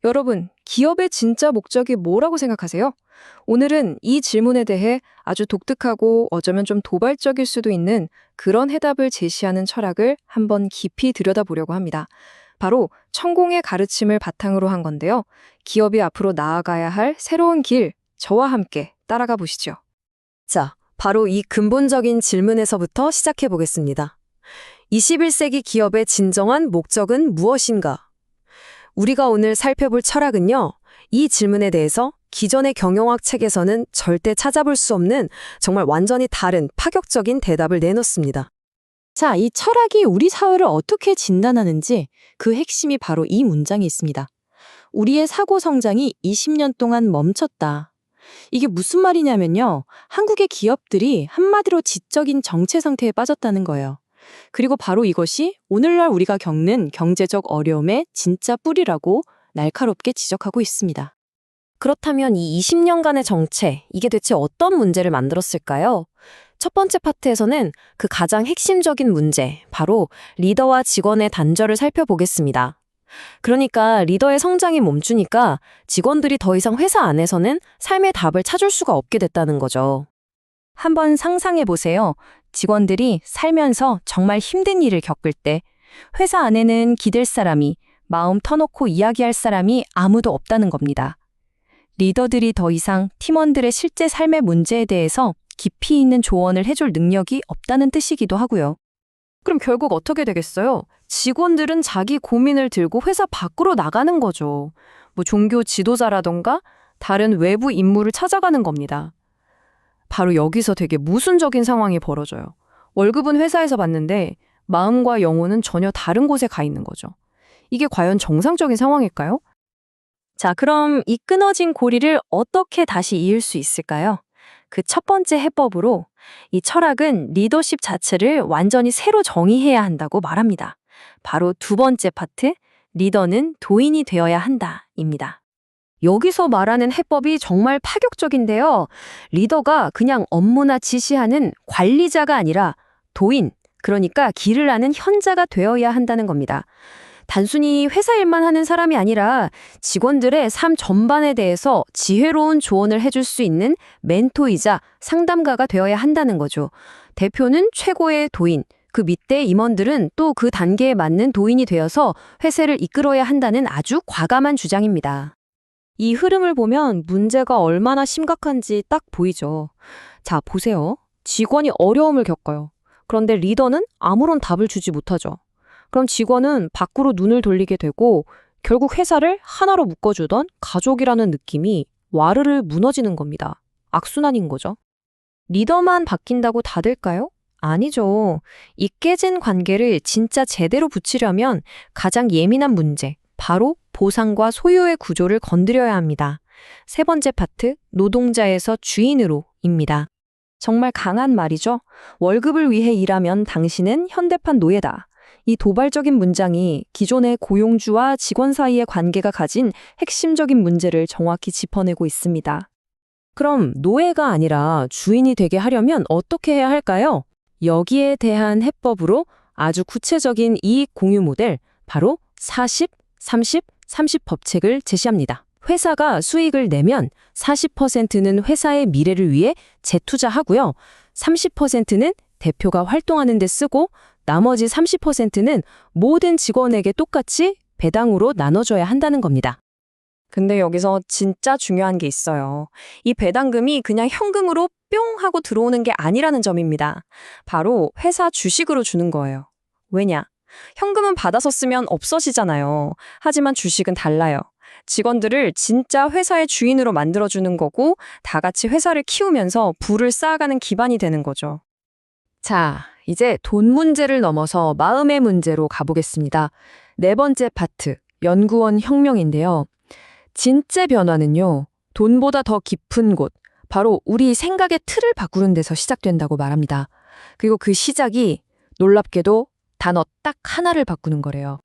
여러분, 기업의 진짜 목적이 뭐라고 생각하세요? 오늘은 이 질문에 대해 아주 독특하고 어쩌면 좀 도발적일 수도 있는 그런 해답을 제시하는 철학을 한번 깊이 들여다보려고 합니다. 바로 천공의 가르침을 바탕으로 한 건데요. 기업이 앞으로 나아가야 할 새로운 길, 저와 함께 따라가 보시죠. 자, 바로 이 근본적인 질문에서부터 시작해 보겠습니다. 21세기 기업의 진정한 목적은 무엇인가? 우리가 오늘 살펴볼 철학은요, 이 질문에 대해서 기존의 경영학 책에서는 절대 찾아볼 수 없는 정말 완전히 다른 파격적인 대답을 내놓습니다. 자, 이 철학이 우리 사회를 어떻게 진단하는지 그 핵심이 바로 이 문장에 있습니다. 우리의 사고 성장이 20년 동안 멈췄다. 이게 무슨 말이냐면요. 한국의 기업들이 한마디로 지적인 정체 상태에 빠졌다는 거예요. 그리고 바로 이것이 오늘날 우리가 겪는 경제적 어려움의 진짜 뿌리라고 날카롭게 지적하고 있습니다. 그렇다면 이 20년간의 정체, 이게 대체 어떤 문제를 만들었을까요? 첫 번째 파트에서는 그 가장 핵심적인 문제, 바로 리더와 직원의 단절을 살펴보겠습니다. 그러니까 리더의 성장이 멈추니까 직원들이 더 이상 회사 안에서는 삶의 답을 찾을 수가 없게 됐다는 거죠. 한번 상상해 보세요. 직원들이 살면서 정말 힘든 일을 겪을 때 회사 안에는 기댈 사람이, 마음 터놓고 이야기할 사람이 아무도 없다는 겁니다. 리더들이 더 이상 팀원들의 실제 삶의 문제에 대해서 깊이 있는 조언을 해줄 능력이 없다는 뜻이기도 하고요. 그럼 결국 어떻게 되겠어요? 직원들은 자기 고민을 들고 회사 밖으로 나가는 거죠. 종교 지도자라던가 다른 외부 인물을 찾아가는 겁니다. 바로 여기서 되게 모순적인 상황이 벌어져요. 월급은 회사에서 받는데 마음과 영혼은 전혀 다른 곳에 가 있는 거죠. 이게 과연 정상적인 상황일까요? 자, 그럼 이 끊어진 고리를 어떻게 다시 이을 수 있을까요? 그 첫 번째 해법으로 이 철학은 리더십 자체를 완전히 새로 정의해야 한다고 말합니다. 바로 두 번째 파트, 리더는 도인이 되어야 한다입니다. 여기서 말하는 해법이 정말 파격적인데요. 리더가 그냥 업무나 지시하는 관리자가 아니라 도인, 그러니까 길을 아는 현자가 되어야 한다는 겁니다. 단순히 회사 일만 하는 사람이 아니라 직원들의 삶 전반에 대해서 지혜로운 조언을 해줄 수 있는 멘토이자 상담가가 되어야 한다는 거죠. 대표는 최고의 도인, 그 밑에 임원들은 또 그 단계에 맞는 도인이 되어서 회사를 이끌어야 한다는 아주 과감한 주장입니다. 이 흐름을 보면 문제가 얼마나 심각한지 딱 보이죠. 자, 보세요. 직원이 어려움을 겪어요. 그런데 리더는 아무런 답을 주지 못하죠. 그럼 직원은 밖으로 눈을 돌리게 되고 결국 회사를 하나로 묶어주던 가족이라는 느낌이 와르르 무너지는 겁니다. 악순환인 거죠. 리더만 바뀐다고 다 될까요? 아니죠. 이 깨진 관계를 진짜 제대로 붙이려면 가장 예민한 문제, 바로 보상과 소유의 구조를 건드려야 합니다. 세 번째 파트, 노동자에서 주인으로입니다. 정말 강한 말이죠. 월급을 위해 일하면 당신은 현대판 노예다. 이 도발적인 문장이 기존의 고용주와 직원 사이의 관계가 가진 핵심적인 문제를 정확히 짚어내고 있습니다. 그럼 노예가 아니라 주인이 되게 하려면 어떻게 해야 할까요? 여기에 대한 해법으로 아주 구체적인 이익 공유 모델, 바로 40, 30, 30 법칙을 제시합니다. 회사가 수익을 내면 40%는 회사의 미래를 위해 재투자하고요. 30%는 대표가 활동하는 데 쓰고 나머지 30%는 모든 직원에게 똑같이 배당으로 나눠줘야 한다는 겁니다. 근데 여기서 진짜 중요한 게 있어요. 이 배당금이 그냥 현금으로 뿅 하고 들어오는 게 아니라는 점입니다. 바로 회사 주식으로 주는 거예요. 왜냐? 현금은 받아서 쓰면 없어지잖아요. 하지만 주식은 달라요. 직원들을 진짜 회사의 주인으로 만들어주는 거고 다 같이 회사를 키우면서 부를 쌓아가는 기반이 되는 거죠. 자, 이제 돈 문제를 넘어서 마음의 문제로 가보겠습니다. 네 번째 파트, 연구원 혁명인데요. 진짜 변화는요, 돈보다 더 깊은 곳, 바로 우리 생각의 틀을 바꾸는 데서 시작된다고 말합니다. 그리고 그 시작이 놀랍게도 단어 딱 하나를 바꾸는 거래요.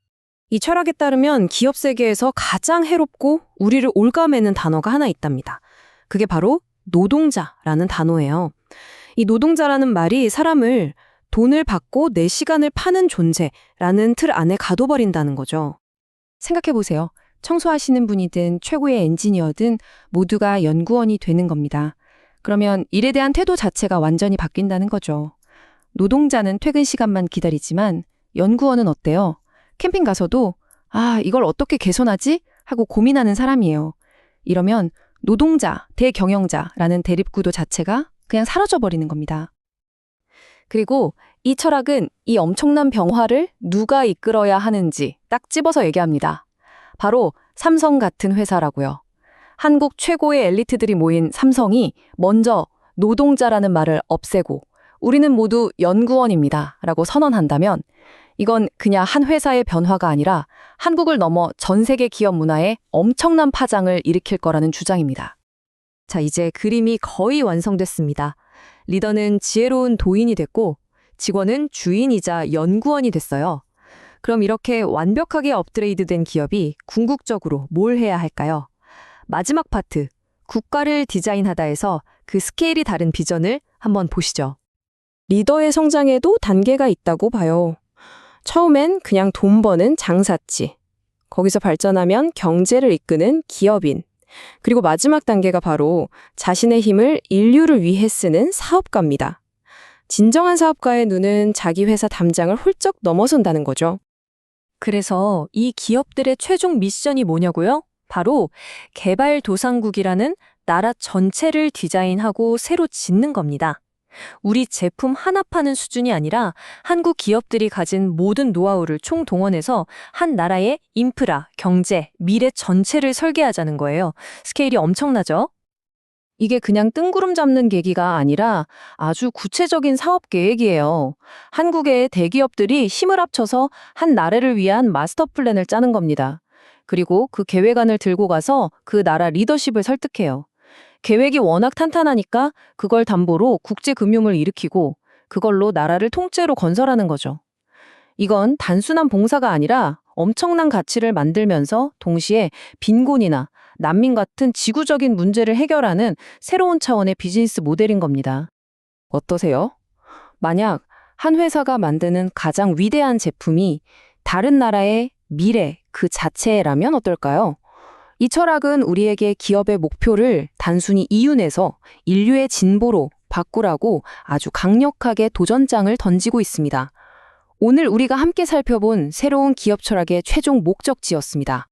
이 철학에 따르면 기업 세계에서 가장 해롭고 우리를 올가매는 단어가 하나 있답니다. 그게 바로 노동자라는 단어예요. 이 노동자라는 말이 사람을 돈을 받고 내 시간을 파는 존재라는 틀 안에 가둬버린다는 거죠. 생각해보세요. 청소하시는 분이든 최고의 엔지니어든 모두가 연구원이 되는 겁니다. 그러면 일에 대한 태도 자체가 완전히 바뀐다는 거죠. 노동자는 퇴근 시간만 기다리지만 연구원은 어때요? 캠핑 가서도 이걸 어떻게 개선하지? 하고 고민하는 사람이에요. 이러면 노동자, 대경영자라는 대립구도 자체가 그냥 사라져버리는 겁니다. 그리고 이 철학은 이 엄청난 변화를 누가 이끌어야 하는지 딱 집어서 얘기합니다. 바로 삼성 같은 회사라고요. 한국 최고의 엘리트들이 모인 삼성이 먼저 노동자라는 말을 없애고 우리는 모두 연구원입니다 라고 선언한다면 이건 그냥 한 회사의 변화가 아니라 한국을 넘어 전 세계 기업 문화에 엄청난 파장을 일으킬 거라는 주장입니다. 자, 이제 그림이 거의 완성됐습니다. 리더는 지혜로운 도인이 됐고 직원은 주인이자 연구원이 됐어요. 그럼 이렇게 완벽하게 업그레이드된 기업이 궁극적으로 뭘 해야 할까요? 마지막 파트, 국가를 디자인하다에서 그 스케일이 다른 비전을 한번 보시죠. 리더의 성장에도 단계가 있다고 봐요. 처음엔 그냥 돈 버는 장사치. 거기서 발전하면 경제를 이끄는 기업인. 그리고 마지막 단계가 바로 자신의 힘을 인류를 위해 쓰는 사업가입니다. 진정한 사업가의 눈은 자기 회사 담장을 훌쩍 넘어선다는 거죠. 그래서 이 기업들의 최종 미션이 뭐냐고요? 바로 개발도상국이라는 나라 전체를 디자인하고 새로 짓는 겁니다. 우리 제품 하나 파는 수준이 아니라 한국 기업들이 가진 모든 노하우를 총동원해서 한 나라의 인프라, 경제, 미래 전체를 설계하자는 거예요. 스케일이 엄청나죠? 이게 그냥 뜬구름 잡는 계기가 아니라 아주 구체적인 사업 계획이에요. 한국의 대기업들이 힘을 합쳐서 한 나라를 위한 마스터 플랜을 짜는 겁니다. 그리고 그 계획안을 들고 가서 그 나라 리더십을 설득해요. 계획이 워낙 탄탄하니까 그걸 담보로 국제금융을 일으키고 그걸로 나라를 통째로 건설하는 거죠. 이건 단순한 봉사가 아니라 엄청난 가치를 만들면서 동시에 빈곤이나 난민 같은 지구적인 문제를 해결하는 새로운 차원의 비즈니스 모델인 겁니다. 어떠세요? 만약 한 회사가 만드는 가장 위대한 제품이 다른 나라의 미래 그 자체라면 어떨까요? 이 철학은 우리에게 기업의 목표를 단순히 이윤에서 인류의 진보로 바꾸라고 아주 강력하게 도전장을 던지고 있습니다. 오늘 우리가 함께 살펴본 새로운 기업 철학의 최종 목적지였습니다.